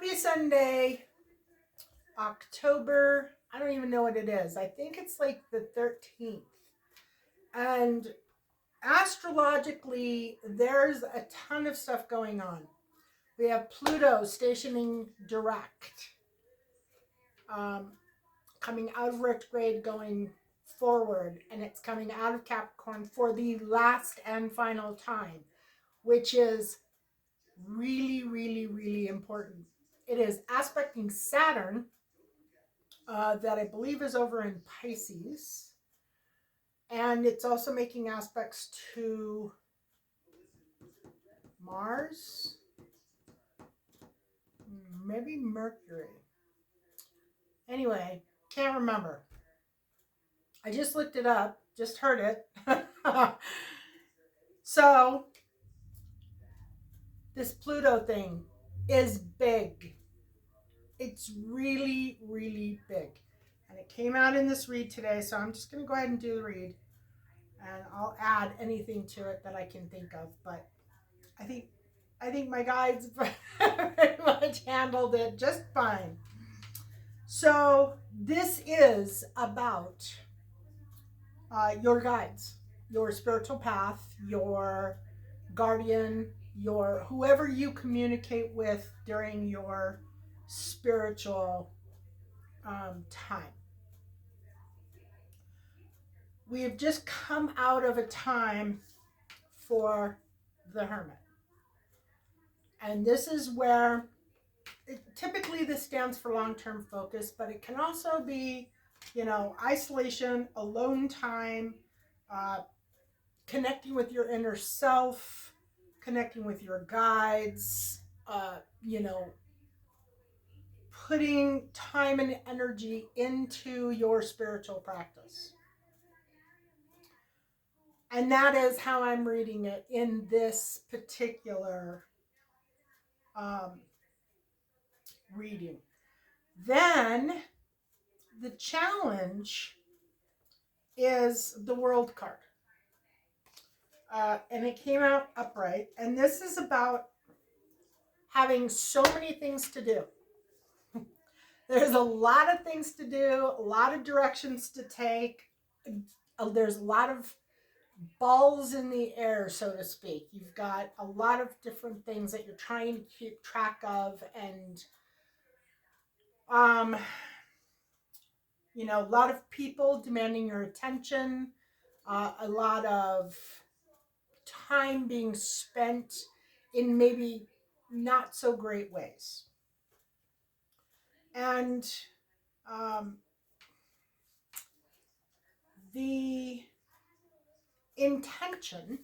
Happy Sunday, October. I don't even know what it is. I think it's like the 13th. And astrologically, there's a ton of stuff going on. We have Pluto stationing direct, um, coming out of retrograde, going forward, and it's coming out of Capricorn for the last and final time, which is really, really, really important. It is aspecting Saturn, that I believe is over in Pisces. And it's also making aspects to Mars, maybe Mercury. Anyway, can't remember. I just looked it up, just heard it. So, this Pluto thing is big. It's really, really big. And it came out in this read today, so I'm just going to go ahead and do the read. And I'll add anything to it that I can think of. But I think my guides pretty much handled it just fine. So this is about your guides, your spiritual path, your guardian, your whoever you communicate with during your spiritual time. We have just come out of a time for the Hermit. And this is where typically this stands for long-term focus, but it can also be, isolation, alone time, uh, connecting with your inner self, connecting with your guides, putting time and energy into your spiritual practice. And that is how I'm reading it in this particular reading. Then the challenge is the World card. And it came out upright. And this is about having so many things to do. There's a lot of things to do, a lot of directions to take. There's a lot of balls in the air, so to speak. You've got a lot of different things that you're trying to keep track of, and a lot of people demanding your attention, a lot of time being spent in maybe not so great ways. And the intention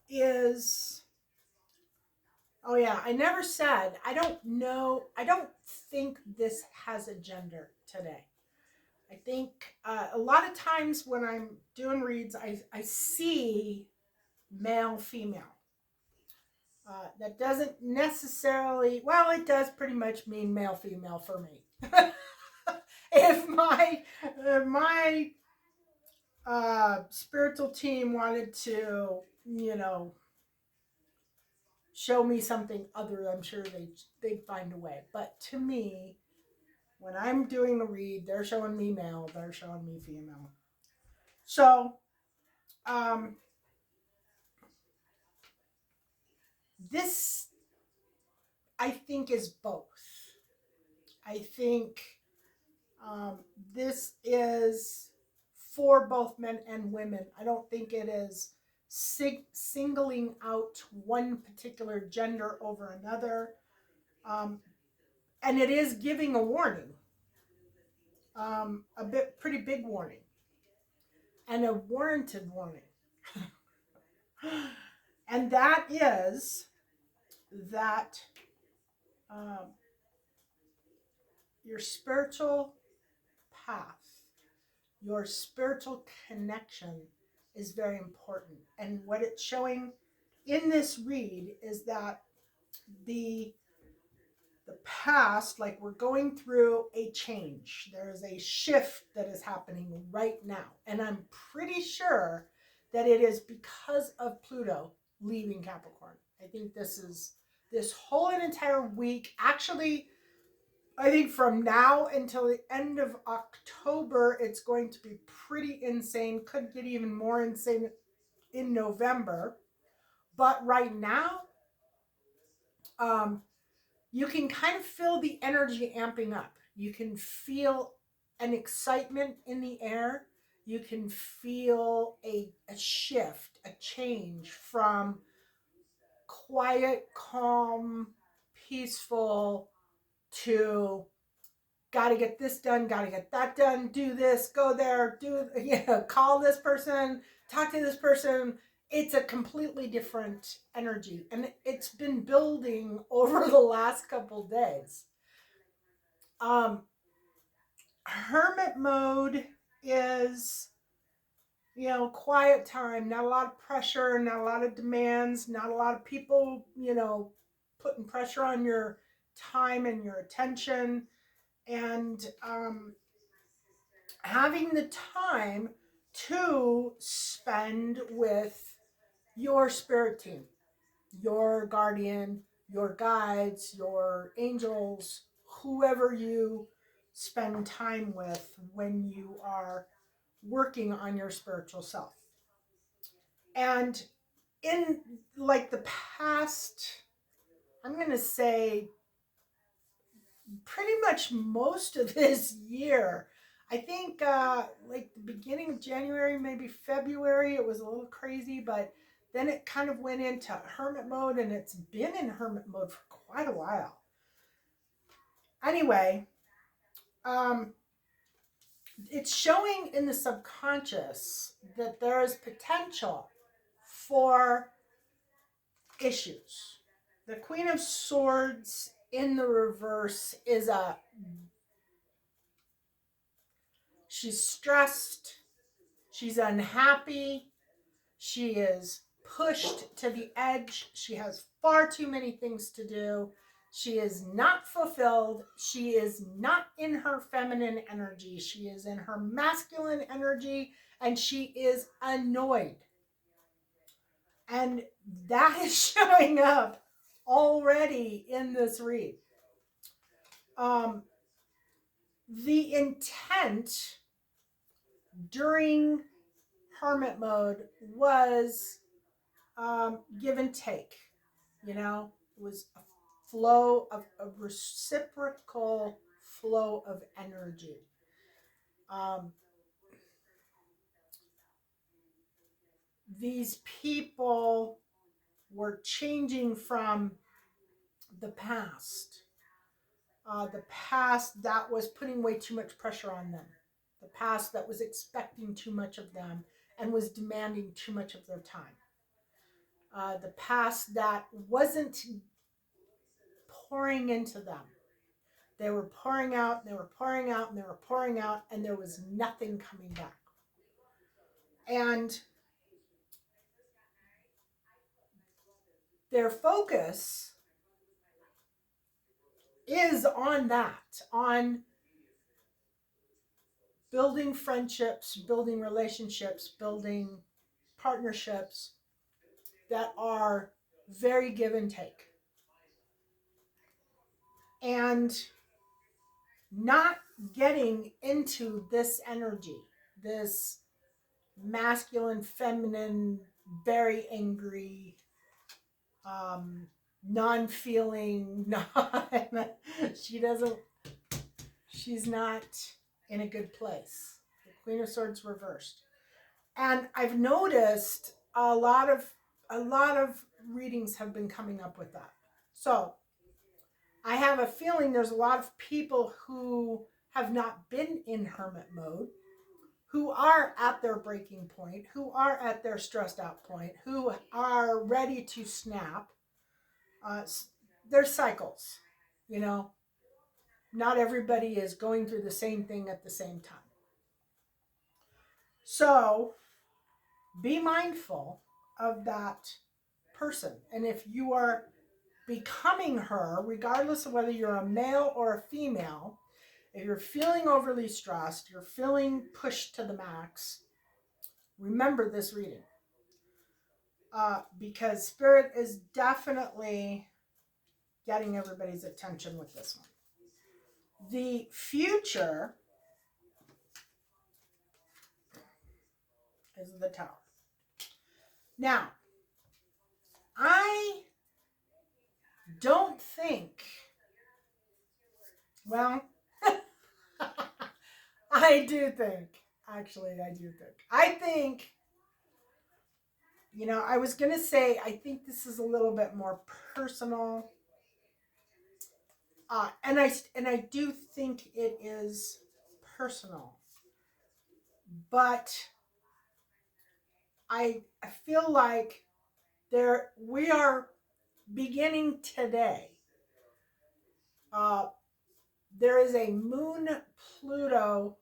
is, oh yeah, I never said, I don't think this has a gender today. I think a lot of times when I'm doing reads, I see male, female. That doesn't necessarily, well, it does pretty much mean male, female for me. If my spiritual team wanted to, show me something other, I'm sure they'd find a way. But to me, when I'm doing the read, they're showing me male, they're showing me female. So, this, I think, is both. I think this is for both men and women. I don't think it is singling out one particular gender over another. And it is giving a warning, pretty big warning, and a warranted warning. And that is that your spiritual path, your spiritual connection is very important. And what it's showing in this read is that the past, like we're going through a change. There is a shift that is happening right now. And I'm pretty sure that it is because of Pluto leaving Capricorn. I think this is this whole entire week. Actually, I think from now until the end of October, it's going to be pretty insane. Could get even more insane in November. But right now, um, you can kind of feel the energy amping up. You can feel an excitement in the air. You can feel a shift, a change from quiet, calm, peaceful to got to get this done, got to get that done, do this, go there, call this person, talk to this person. It's a completely different energy, and it's been building over the last couple days. Um, Hermit mode is, quiet time, not a lot of pressure, not a lot of demands, not a lot of people, putting pressure on your time and your attention. And having the time to spend with your spirit team, your guardian, your guides, your angels, whoever you spend time with when you are working on your spiritual self. And in like the past, I'm going to say pretty much most of this year, I think like the beginning of January, maybe February, it was a little crazy, but then it kind of went into hermit mode, and it's been in hermit mode for quite a while. Anyway, um, it's showing in the subconscious that there is potential for issues. The Queen of Swords in the reverse is she's stressed, she's unhappy, she is pushed to the edge, she has far too many things to do, she is not fulfilled, she is not in her feminine energy, she is in her masculine energy, and she is annoyed. And that is showing up already in this read. The intent during hermit mode was give and take. It was a flow of a reciprocal flow of energy. Um, these people were changing from the past. The past that was putting way too much pressure on them. The past that was expecting too much of them and was demanding too much of their time. The past that wasn't pouring into them. They were pouring out, and they were pouring out, and they were pouring out, and there was nothing coming back. And their focus is on that, on building friendships, building relationships, building partnerships that are very give and take. And not getting into this energy, this masculine, feminine, very angry, non-feeling, not, she's not in a good place. The Queen of Swords reversed. And I've noticed a lot of readings have been coming up with that. So I have a feeling there's a lot of people who have not been in hermit mode, who are at their breaking point, who are at their stressed out point, who are ready to snap. There's cycles, not everybody is going through the same thing at the same time. So be mindful of that person. And if you are becoming her, regardless of whether you're a male or a female, if you're feeling overly stressed, you're feeling pushed to the max, remember this reading. Because Spirit is definitely getting everybody's attention with this one. The future is the Tower. Now, I don't think, well, I do think, actually, I think, I was going to say, I think this is a little bit more personal. And I do think it is personal, but I feel like we are beginning today. There is a Moon Pluto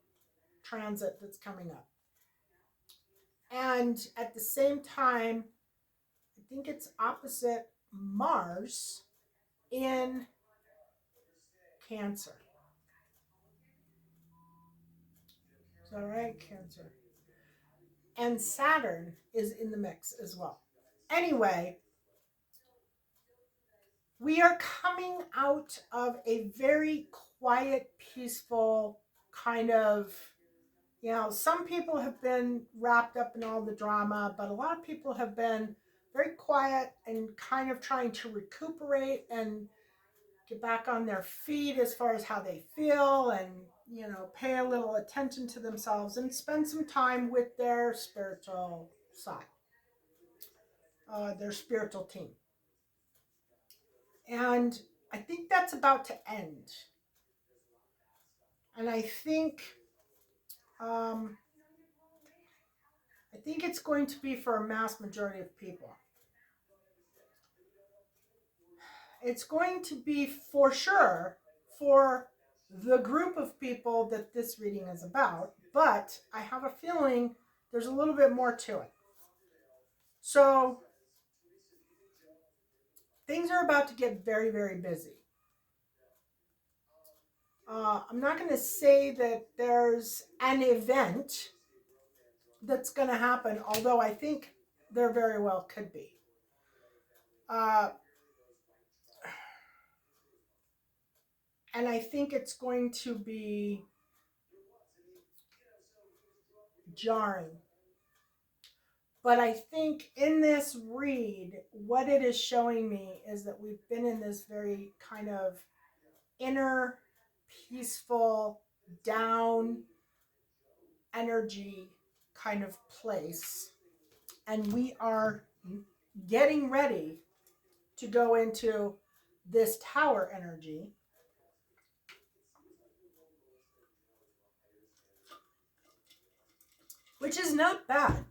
transit that's coming up, and at the same time, I think it's opposite Mars in Cancer. Is that right? Cancer. And Saturn is in the mix as well. Anyway, we are coming out of a very quiet, peaceful kind of, some people have been wrapped up in all the drama, but a lot of people have been very quiet and kind of trying to recuperate and get back on their feet as far as how they feel and, pay a little attention to themselves and spend some time with their spiritual side, their spiritual team. And I think that's about to end. And I think it's going to be for a mass majority of people. It's going to be for sure for the group of people that this reading is about, but I have a feeling there's a little bit more to it. So things are about to get very, very busy. I'm not going to say that there's an event that's going to happen, although I think there very well could be. And I think it's going to be jarring. But I think in this read, what it is showing me is that we've been in this very kind of inner, peaceful, down energy kind of place. And we are getting ready to go into this Tower energy, which is not bad.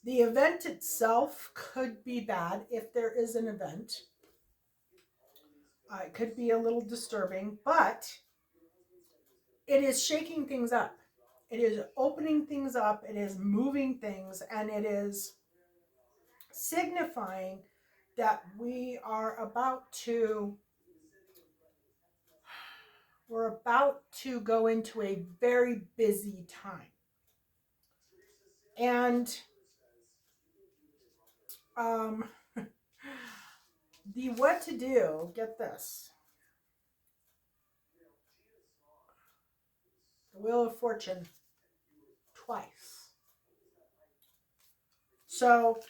The event itself could be bad if there is an event. It could be a little disturbing, but it is shaking things up. It is opening things up. It is moving things, and it is signifying that we're about to go into a very busy time. And the what to do, get this. The Wheel of Fortune twice. So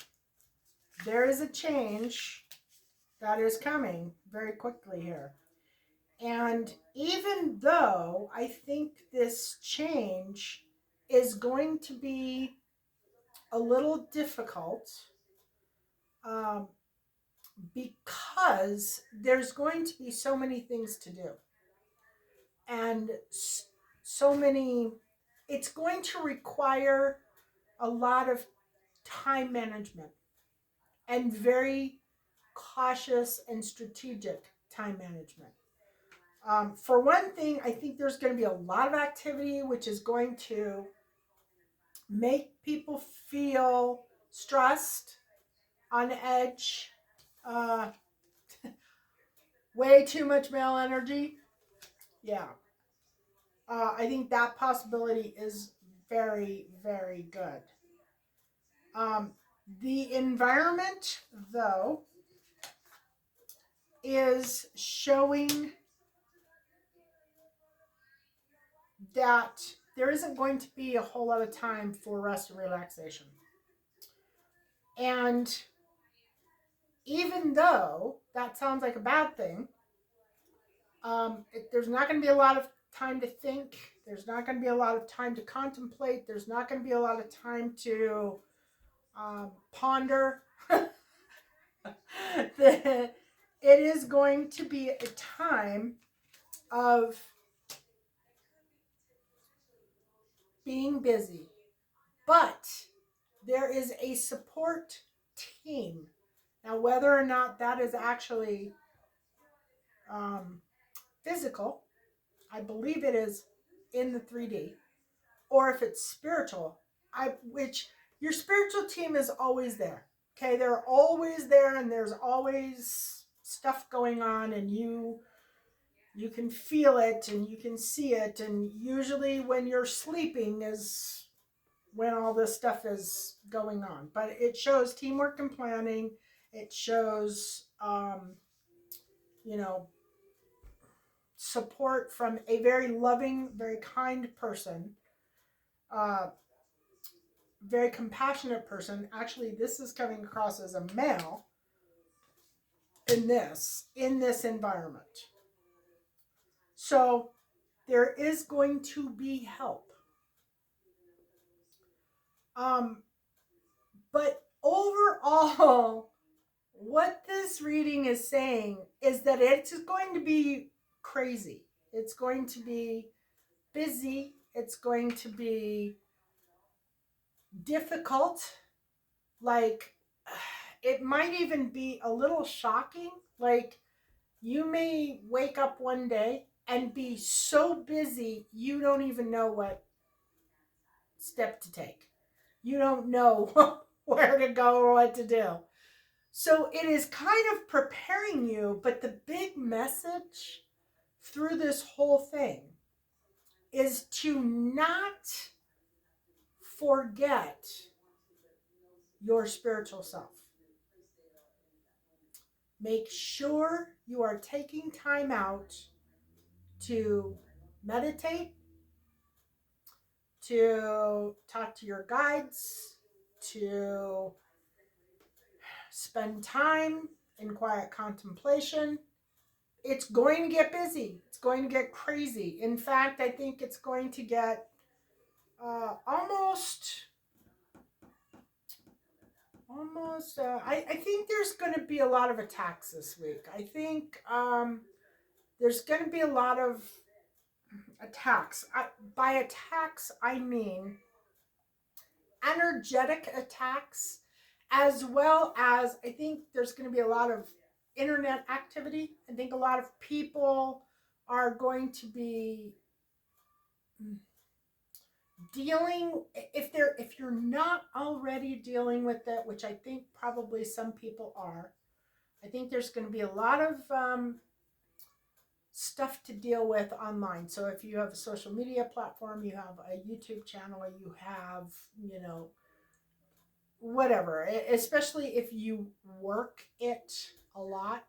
there is a change that is coming very quickly here. And even though I think this change is going to be a little difficult, because there's going to be so many things to do. And so many, it's going to require a lot of time management and very cautious and strategic time management. For one thing, I think there's going to be a lot of activity which is going to make people feel stressed, on edge, way too much male energy. Yeah. I think that possibility is very, very good. The environment, though, is showing that there isn't going to be a whole lot of time for rest and relaxation. And even though that sounds like a bad thing, there's not going to be a lot of time to think. There's not going to be a lot of time to contemplate. There's not going to be a lot of time to ponder. It is going to be a time of being busy, but there is a support team. Now, whether or not that is actually physical, I believe it is in the 3D, or if it's spiritual, which your spiritual team is always there. Okay, they're always there, and there's always stuff going on, and you can feel it and you can see it, and usually when you're sleeping is when all this stuff is going on. But it shows teamwork and planning. It shows you know, support from a very loving, very kind person, uh, very compassionate person. Actually, this is coming across as a male in this environment. So there is going to be help. But overall, what this reading is saying is that it's going to be crazy. It's going to be busy. It's going to be difficult. Like, it might even be a little shocking. Like, you may wake up one day and be so busy you don't even know what step to take. You don't know where to go or what to do. So it is kind of preparing you, but the big message through this whole thing is to not forget your spiritual self. Make sure you are taking time out to meditate, to talk to your guides, to spend time in quiet contemplation. It's going to get busy. It's going to get crazy. In fact, I think it's going to get almost. I think there's going to be a lot of attacks this week. I think there's going to be a lot of attacks. By attacks, I mean energetic attacks, as well as I think there's going to be a lot of internet activity. I think a lot of people are going to be dealing, if you're not already dealing with it, which I think probably some people are. I think there's going to be a lot of stuff to deal with online. So if you have a social media platform, you have a YouTube channel, you have, whatever, especially if you work it a lot,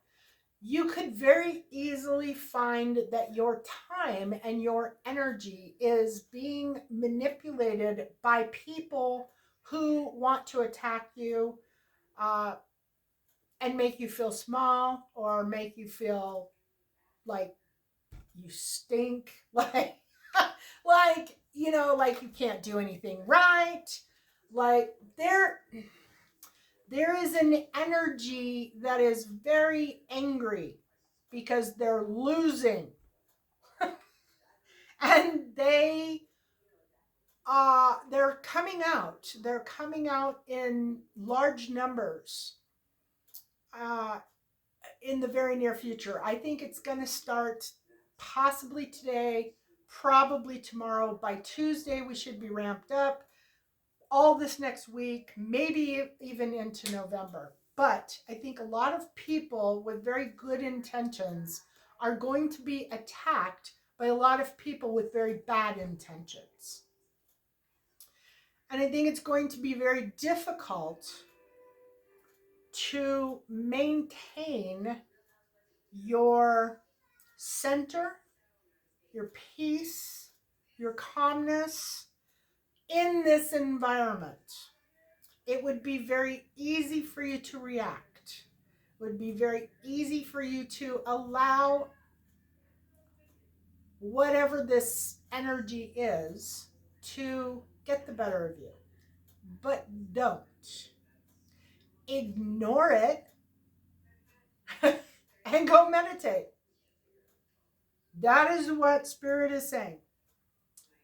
you could very easily find that your time and your energy is being manipulated by people who want to attack you and make you feel small or make you feel like you stink, like like you can't do anything right. Like there is an energy that is very angry because they're losing. And they're coming out. They're coming out in large numbers in the very near future. I think it's going to start possibly today, probably tomorrow. By Tuesday, we should be ramped up. All this next week, maybe even into November. But I think a lot of people with very good intentions are going to be attacked by a lot of people with very bad intentions. And I think it's going to be very difficult to maintain your center, your peace, your calmness in this environment, it would be very easy for you to react. It would be very easy for you to allow whatever this energy is to get the better of you. But don't. Ignore it and go meditate. That is what Spirit is saying.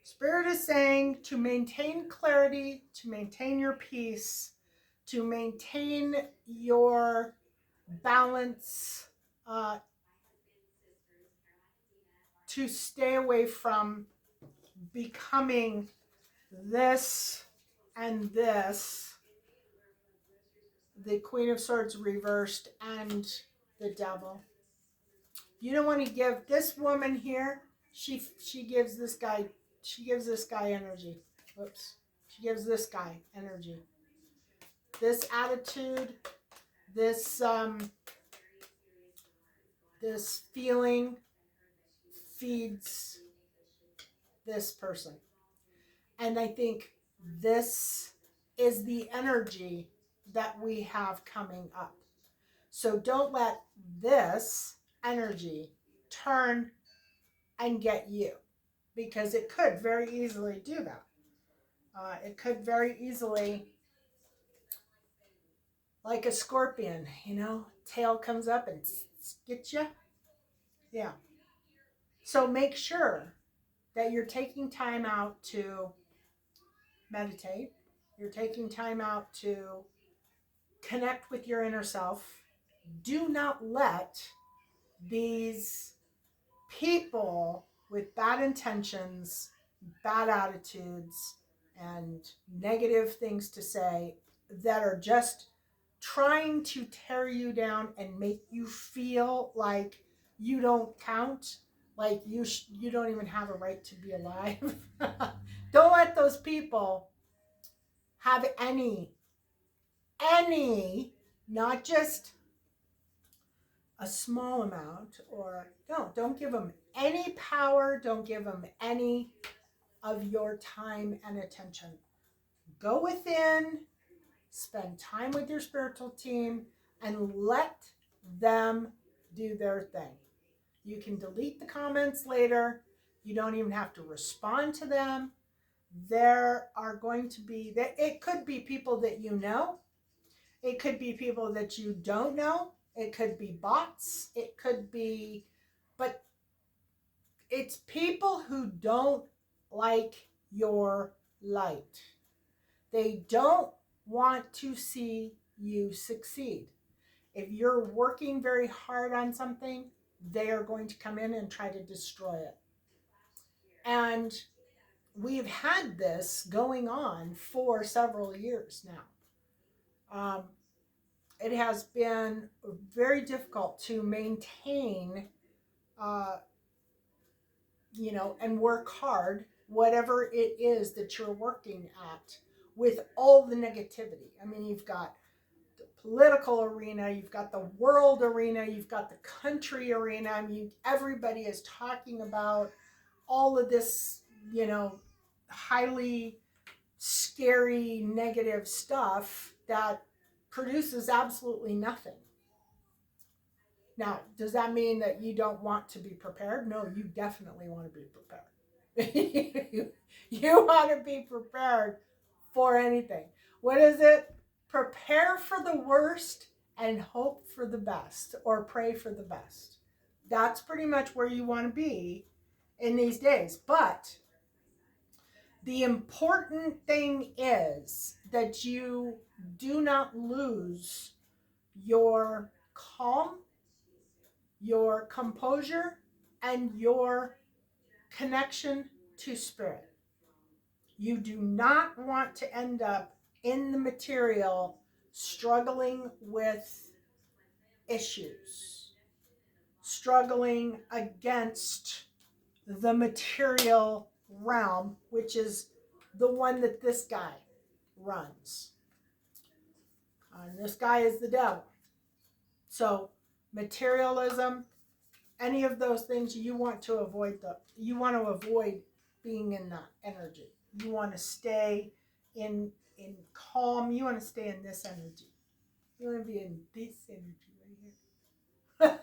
Spirit is saying to maintain clarity, to maintain your peace, to maintain your balance, to stay away from becoming this and this, the Queen of Swords reversed and the Devil. You don't want to give this woman here. She gives this guy. She gives this guy energy. Whoops. She gives this guy energy. This attitude, this this feeling feeds this person. And I think this is the energy that we have coming up. So don't let this energy turn and get you, because it could very easily do that. It could very easily, like a scorpion, tail comes up and gets you. Yeah. So make sure that you're taking time out to meditate. You're taking time out to connect with your inner self. Do not let these people with bad intentions, bad attitudes, and negative things to say that are just trying to tear you down and make you feel like you don't count, like you don't even have a right to be alive. Don't let those people have any, not just a small amount, or don't give them any power, don't give them any of your time and attention. Go within, spend time with your spiritual team, and let them do their thing. You can delete the comments later. You don't even have to respond to them. There are going to be, it could be people that you know. It could be people that you don't know. It could be bots. It could be, but it's people who don't like your light. They don't want to see you succeed. If you're working very hard on something, they are going to come in and try to destroy it. And we've had this going on for several years now. It has been very difficult to maintain, and work hard, whatever it is that you're working at, with all the negativity. I mean, you've got the political arena, you've got the world arena, you've got the country arena. I mean, everybody is talking about all of this, highly scary, negative stuff that produces absolutely nothing. Now, does that mean that you don't want to be prepared? No, you definitely want to be prepared. You want to be prepared for anything. What is it? Prepare for the worst and hope for the best, or pray for the best. That's pretty much where you want to be in these days. But the important thing is that you do not lose your calm, your composure, and your connection to spirit. You do not want to end up in the material struggling with issues, struggling against the material realm, which is the one that this guy runs. And this guy is the devil. So materialism, any of those things, you want to avoid being in that energy. You want to stay in calm. You want to stay in this energy. You want to be in this energy right here.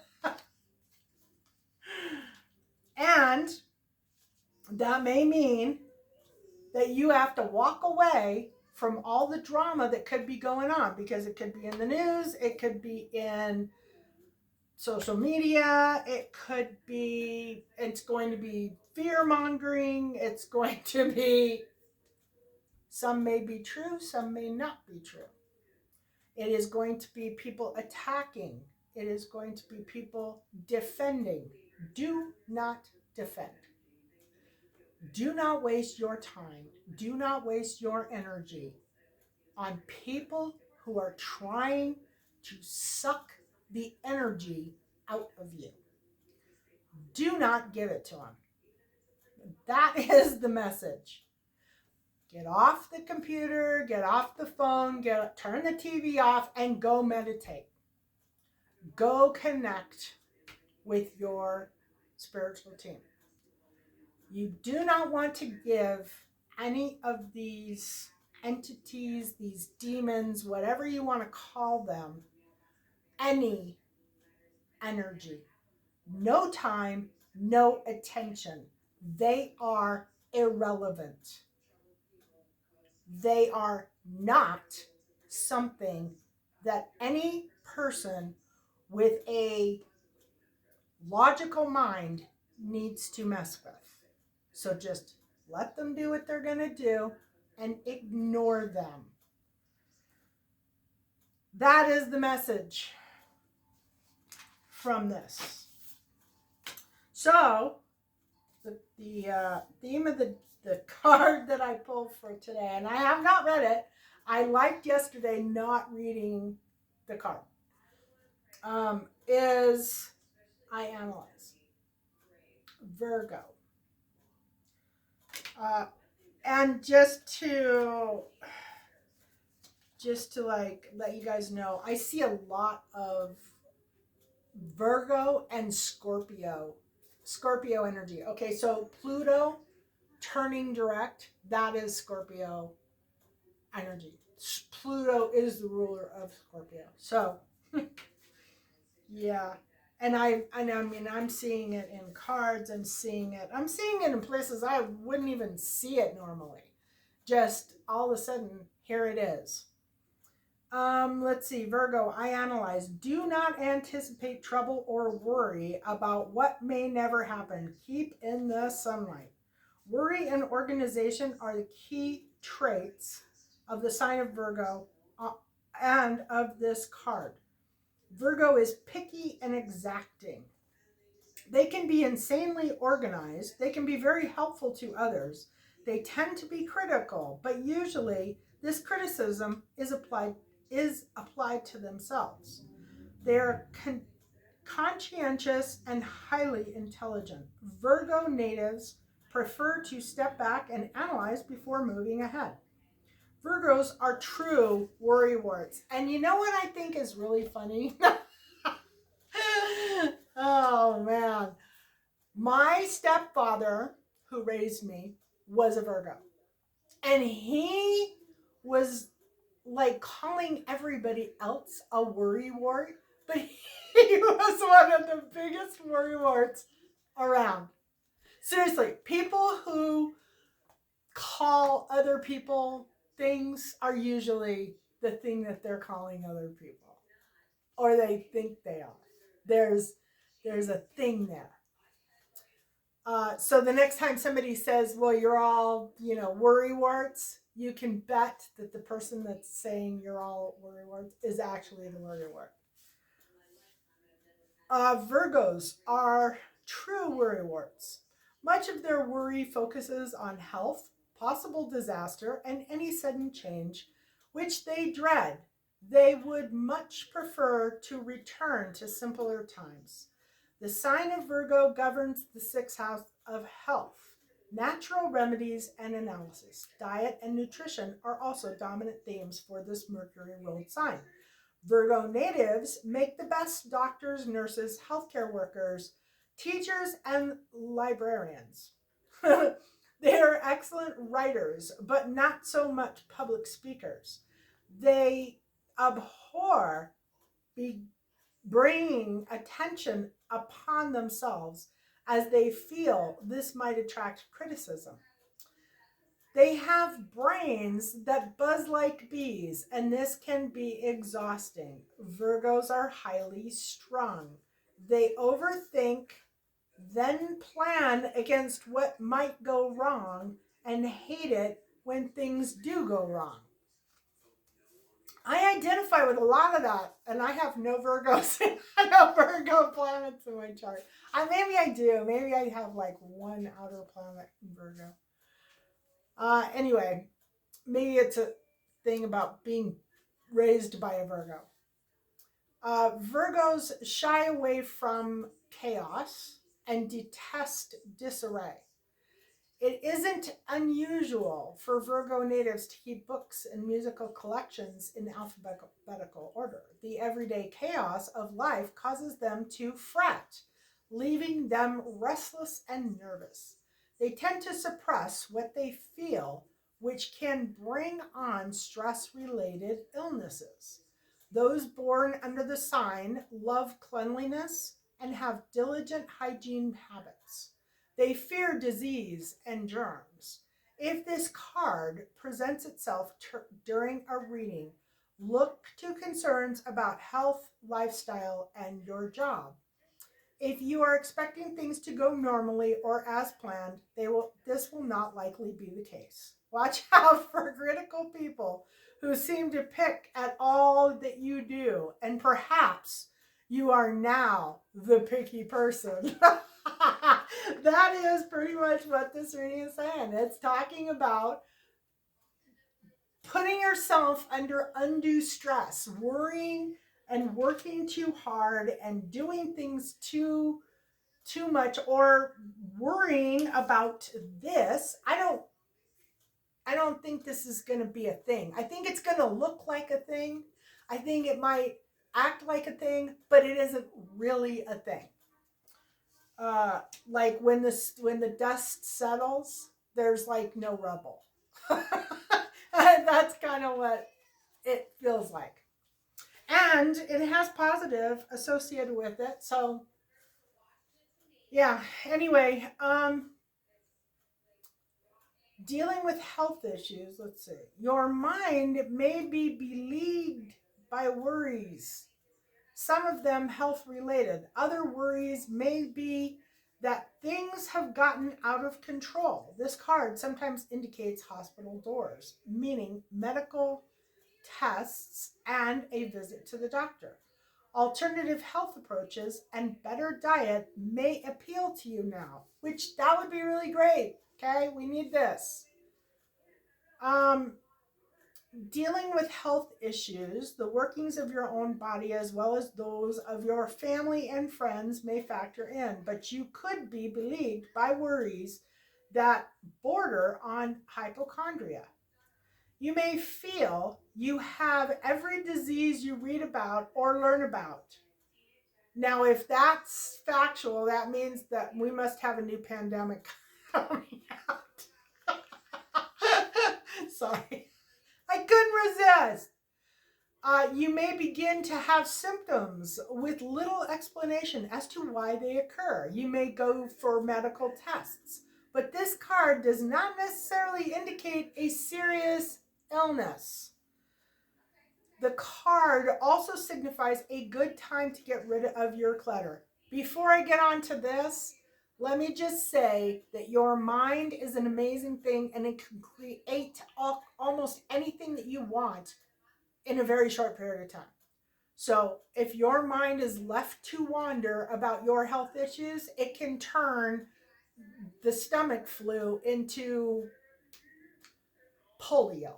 And that may mean that you have to walk away from all the drama that could be going on, because it could be in the news, it could be in social media, it's going to be fear mongering, it's going to be, some may be true, some may not be true. It is going to be people attacking, it is going to be people defending. Do not defend. Do not waste your time. Do not waste your energy on people who are trying to suck the energy out of you. Do not give it to them. That is the message. Get off the computer, get off the phone, turn the TV off, and go meditate. Go connect with your spiritual team. You do not want to give any of these entities, these demons, whatever you want to call them, any energy. No time, no attention. They are irrelevant. They are not something that any person with a logical mind needs to mess with. So just let them do what they're going to do and ignore them. That is the message from this. So, the theme of the card that I pulled for today, and I have not read it. I liked yesterday not reading the card. Is I analyze. Virgo. And just to like let you guys know, I see a lot of Virgo and Scorpio energy. Okay, so Pluto turning direct, that is Scorpio energy. Pluto is the ruler of Scorpio. So yeah. And I'm seeing it in cards, I'm seeing it in places I wouldn't even see it normally. Just all of a sudden, here it is. Let's see, Virgo, I analyze. Do not anticipate trouble or worry about what may never happen. Keep in the sunlight. Worry and organization are the key traits of the sign of Virgo and of this card. Virgo is picky and exacting. They can be insanely organized. They can be very helpful to others. They tend to be critical, but usually this criticism is applied to themselves. They are conscientious and highly intelligent. Virgo natives prefer to step back and analyze before moving ahead. Virgos are true worrywarts. And you know what I think is really funny? Oh, man. My stepfather, who raised me, was a Virgo. And he was like calling everybody else a worrywart, but he was one of the biggest worrywarts around. Seriously, people who call other people things are usually the thing that they're calling other people, or they think they are. There's a thing there. So the next time somebody says, well, you're all, worrywarts, you can bet that the person that's saying you're all worrywarts is actually the worrywart. Virgos are true worrywarts. Much of their worry focuses on health, possible disaster, and any sudden change, which they dread. They would much prefer to return to simpler times. The sign of Virgo governs the sixth house of health. Natural remedies and analysis, diet and nutrition are also dominant themes for this Mercury-ruled sign. Virgo natives make the best doctors, nurses, healthcare workers, Teachers and librarians. They are excellent writers, but not so much public speakers. They abhor be bringing attention upon themselves as they feel this might attract criticism. They have brains that buzz like bees, and this can be exhausting. Virgos are highly strung. They overthink, then plan against what might go wrong, and hate it when things do go wrong. I identify with a lot of that, and I have no Virgos, no Virgo planets in my chart. Maybe I do. Maybe I have like one outer planet in Virgo. Anyway, maybe it's a thing about being raised by a Virgo. Virgos shy away from chaos and detest disarray. It isn't unusual for Virgo natives to keep books and musical collections in alphabetical order. The everyday chaos of life causes them to fret, leaving them restless and nervous. They tend to suppress what they feel, which can bring on stress related illnesses. Those born under the sign love cleanliness and have diligent hygiene habits. They fear disease and germs. If this card presents itself during a reading, look to concerns about health, lifestyle, and your job. If you are expecting things to go normally or as planned, this will not likely be the case. Watch out for critical people who seem to pick at all that you do, and perhaps you are now the picky person. That is pretty much what this reading is saying. It's talking about putting yourself under undue stress, worrying and working too hard and doing things too much, or worrying about this. I don't think this is going to be a thing. I think it's going to look like a thing. I think it might act like a thing, but it isn't really a thing. Like when the dust settles, there's like no rubble. That's kind of what it feels like. And it has positive associated with it. So yeah, anyway, dealing with health issues, let's see. Your mind may be beleaguered by worries, some of them health related. Other worries may be that things have gotten out of control. This card sometimes indicates hospital doors, meaning medical tests and a visit to the doctor. Alternative health approaches and better diet may appeal to you now, which that would be really great. Okay, we need this. Dealing with health issues, the workings of your own body as well as those of your family and friends may factor in, but you could be beleaguered by worries that border on hypochondria. You may feel you have every disease you read about or learn about. Now, if that's factual, that means that we must have a new pandemic coming out. Sorry. I couldn't resist. You may begin to have symptoms with little explanation as to why they occur. You may go for medical tests, but this card does not necessarily indicate a serious illness. The card also signifies a good time to get rid of your clutter. Before I get on to this, let me just say that your mind is an amazing thing and it can create almost anything that you want in a very short period of time. So if your mind is left to wander about your health issues, it can turn the stomach flu into polio.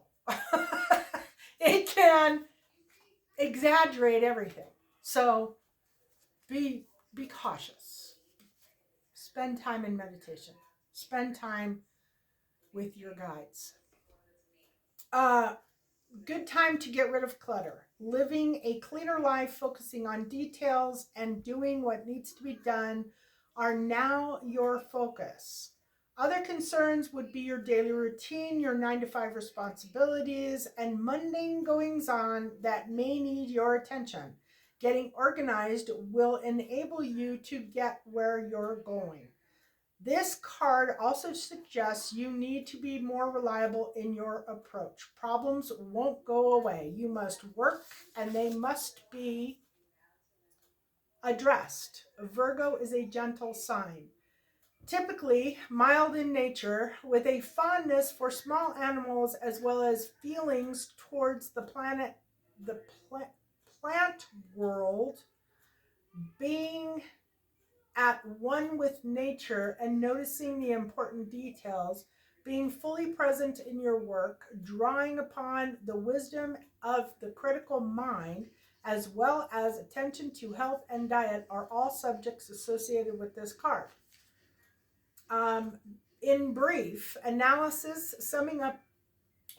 It can exaggerate everything. So be cautious. Spend time in meditation. Spend time with your guides. Good time to get rid of clutter. Living a cleaner life, focusing on details and doing what needs to be done are now your focus. Other concerns would be your daily routine, your 9 to 5 responsibilities, and mundane goings on that may need your attention. Getting organized will enable you to get where you're going. This card also suggests you need to be more reliable in your approach. Problems won't go away. You must work and they must be addressed. Virgo is a gentle sign, typically mild in nature, with a fondness for small animals as well as feelings towards the plant world, being at one with nature and noticing the important details, being fully present in your work, drawing upon the wisdom of the critical mind, as well as attention to health and diet, are all subjects associated with this card. Um, in brief, analysis, summing up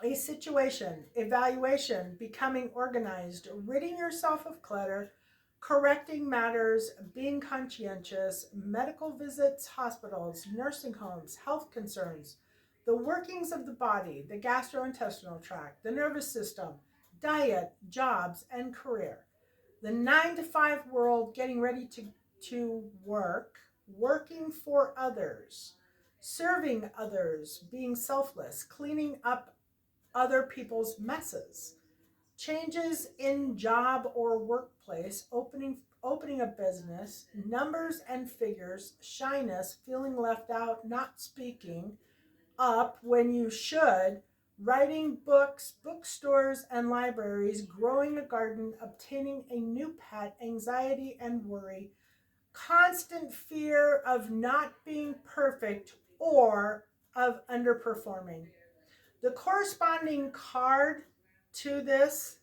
a situation, evaluation, becoming organized, ridding yourself of clutter, correcting matters, being conscientious, medical visits, hospitals, nursing homes, health concerns, the workings of the body, the gastrointestinal tract, the nervous system, diet, jobs, and career. The 9 to 5 world, getting ready to work, working for others, serving others, being selfless, cleaning up other people's messes, changes in job or workplace, opening a business, numbers and figures, shyness, feeling left out, not speaking up when you should, writing books, bookstores and libraries, growing a garden, obtaining a new pet, anxiety and worry, constant fear of not being perfect or of underperforming. The corresponding card to this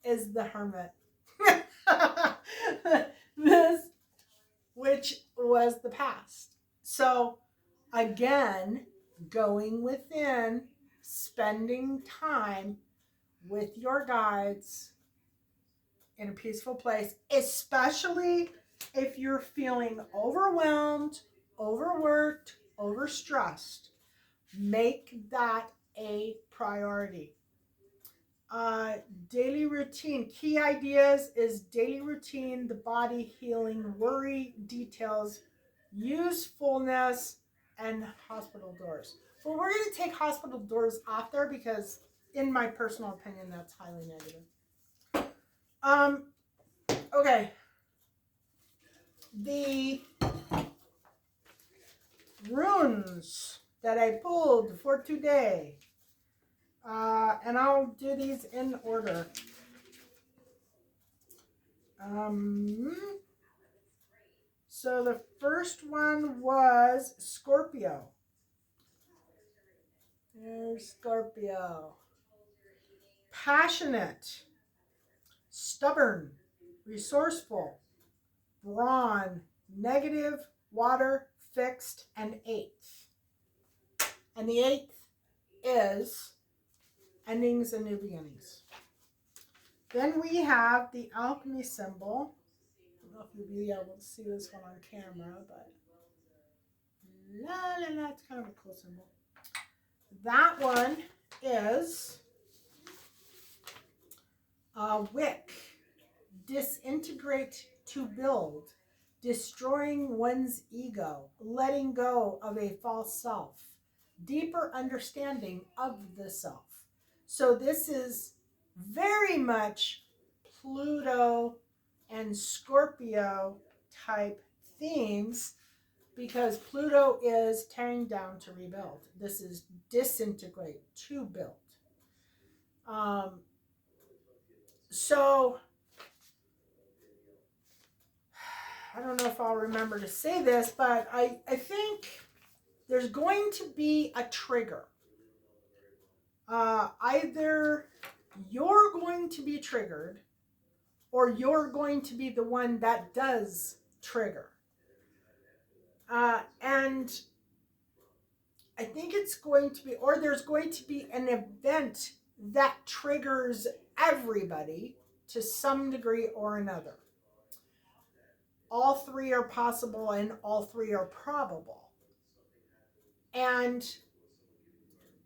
is the Hermit. This, which was the past. So, again, going within, spending time with your guides in a peaceful place, especially if you're feeling overwhelmed, overworked, overstressed. Make that a priority. Uh, Daily routine. Key ideas is daily routine, the body healing, worry, details, usefulness, and hospital doors. Well, we're going to take hospital doors off there because, in my personal opinion, that's highly negative. Um, okay. The runes that I pulled for today, and I'll do these in order. So the first one was Scorpio. There's Scorpio. Passionate, stubborn, resourceful, brawn, negative, water, fixed, and eighth. And the eighth is endings and new beginnings. Then we have the alchemy symbol. I don't know if you'll be able to see this one on camera, but it's kind of a cool symbol. That one is wick, disintegrate to build, destroying one's ego, letting go of a false self, deeper understanding of the self. So this is very much Pluto and Scorpio type themes, because Pluto is tearing down to rebuild. This is disintegrate to build. So I don't know if I'll remember to say this, but I think there's going to be a trigger. Either you're going to be triggered or you're going to be the one that does trigger. And I think it's going to be, or there's going to be an event that triggers everybody to some degree or another. all three are possible and all three are probable. And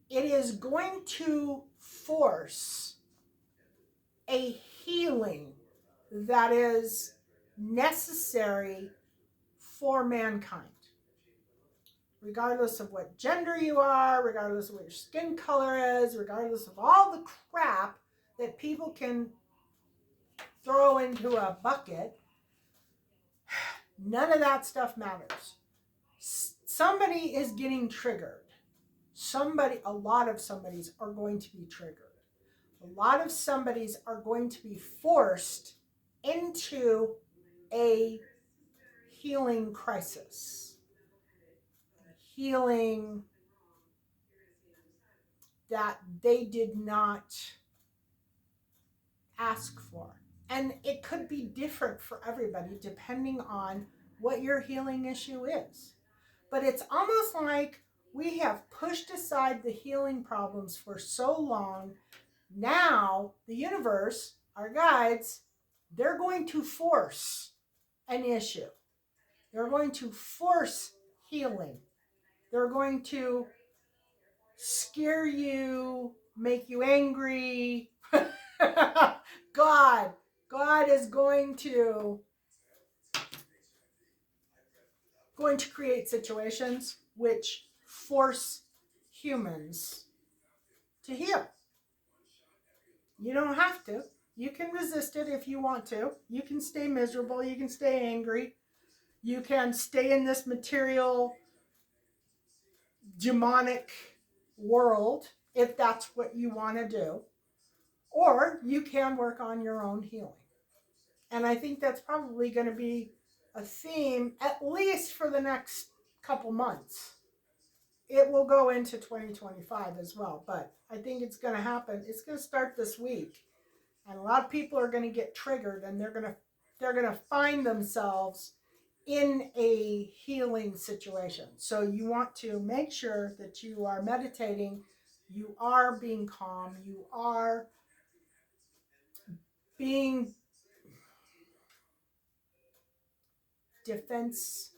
it is going to force a healing that is necessary for mankind. Regardless of what gender you are, regardless of what your skin color is, regardless of all the crap that people can throw into a bucket, none of that stuff matters. Somebody is getting triggered. A lot of somebodies are going to be triggered. A lot of somebodies are going to be forced into a healing crisis. Healing that they did not ask for. And it could be different for everybody depending on what your healing issue is. But it's almost like we have pushed aside the healing problems for so long. Now, the universe, our guides, they're going to force an issue. They're going to force healing. They're going to scare you, make you angry. God is going to create situations which force humans to heal. You don't have to. You can resist it if you want to. You can stay miserable. You can stay angry. You can stay in this material, demonic world if that's what you want to do. Or you can work on your own healing. And I think that's probably going to be a theme, at least for the next couple months. It will go into 2025 as well, but I think it's going to happen. It's going to start this week. And a lot of people are going to get triggered, and they're going to find themselves in a healing situation. So you want to make sure that you are meditating, you are being calm, you are being defense.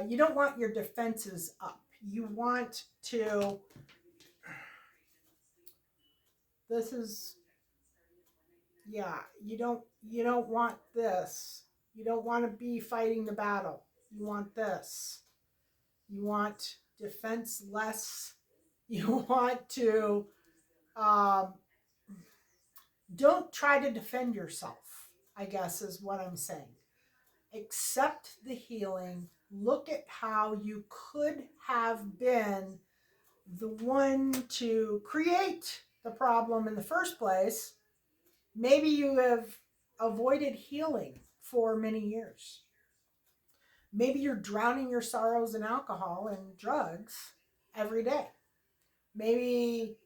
You don't want your defenses up. You want to. This is. Yeah, you don't want this. You don't want to be fighting the battle. You want this. You want defense less. You want to. Don't try to defend yourself, I guess is what I'm saying. Accept the healing. Look at how you could have been the one to create the problem in the first place. Maybe you have avoided healing for many years. Maybe you're drowning your sorrows in alcohol and drugs every day. Maybe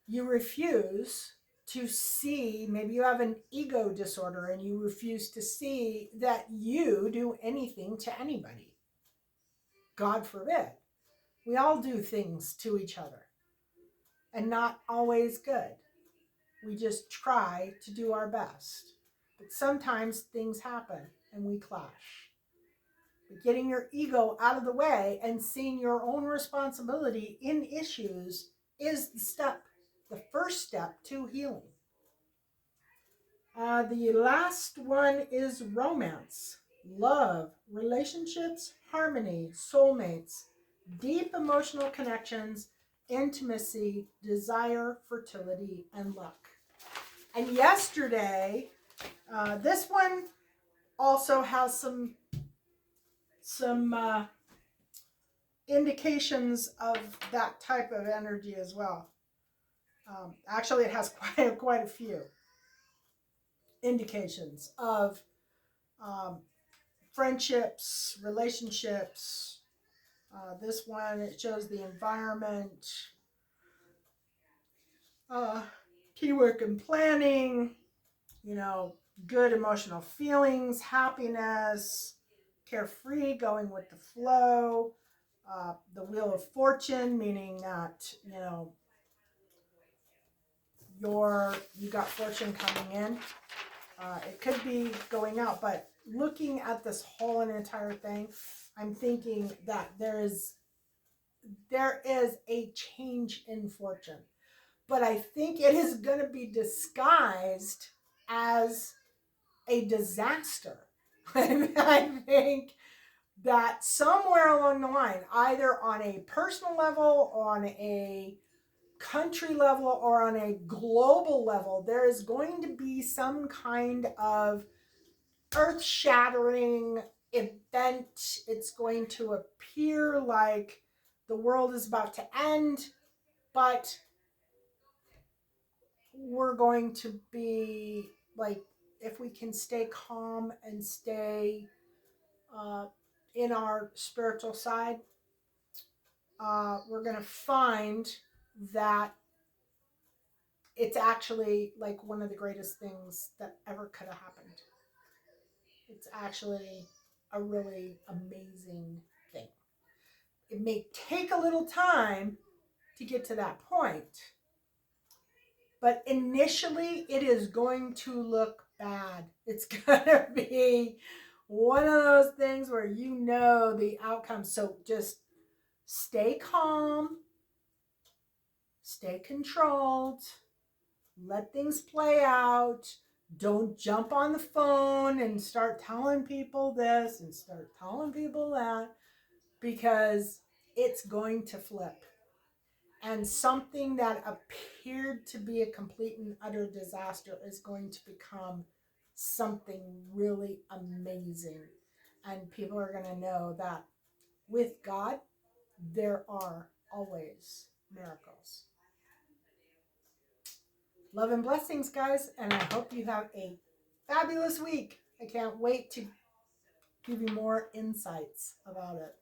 you refuse to see, maybe you have an ego disorder and you refuse to see that you do anything to anybody. God forbid. We all do things to each other and not always good. We just try to do our best. But sometimes things happen and we clash. But getting your ego out of the way and seeing your own responsibility in issues is the first step to healing. The last one is romance, love, relationships, harmony, soulmates, deep emotional connections, intimacy, desire, fertility, and luck. And yesterday, this one also has some indications of that type of energy as well. Actually, it has quite a few indications of friendships, relationships. This one, it shows the environment, teamwork and planning, good emotional feelings, happiness, carefree, going with the flow, the wheel of fortune, meaning that, you got fortune coming in. It could be going out, but looking at this whole entire thing, I'm thinking that there is a change in fortune, but I think it is going to be disguised as a disaster. I think that somewhere along the line, either on a personal level, on a country level, or on a global level, there is going to be some kind of earth shattering event. It's going to appear like the world is about to end, but we're going to be like, if we can stay calm and stay uh, in our spiritual side, we're going to find that it's actually like one of the greatest things that ever could have happened. It's actually a really amazing thing. It may take a little time to get to that point, but initially it is going to look bad. It's going to be one of those things where you know the outcome. So just stay calm, stay controlled, let things play out. Don't jump on the phone and start telling people this and start telling people that, because it's going to flip. And something that appeared to be a complete and utter disaster is going to become something really amazing. And people are going to know that with God, there are always miracles. Love and blessings, guys. And I hope you have a fabulous week. I can't wait to give you more insights about it.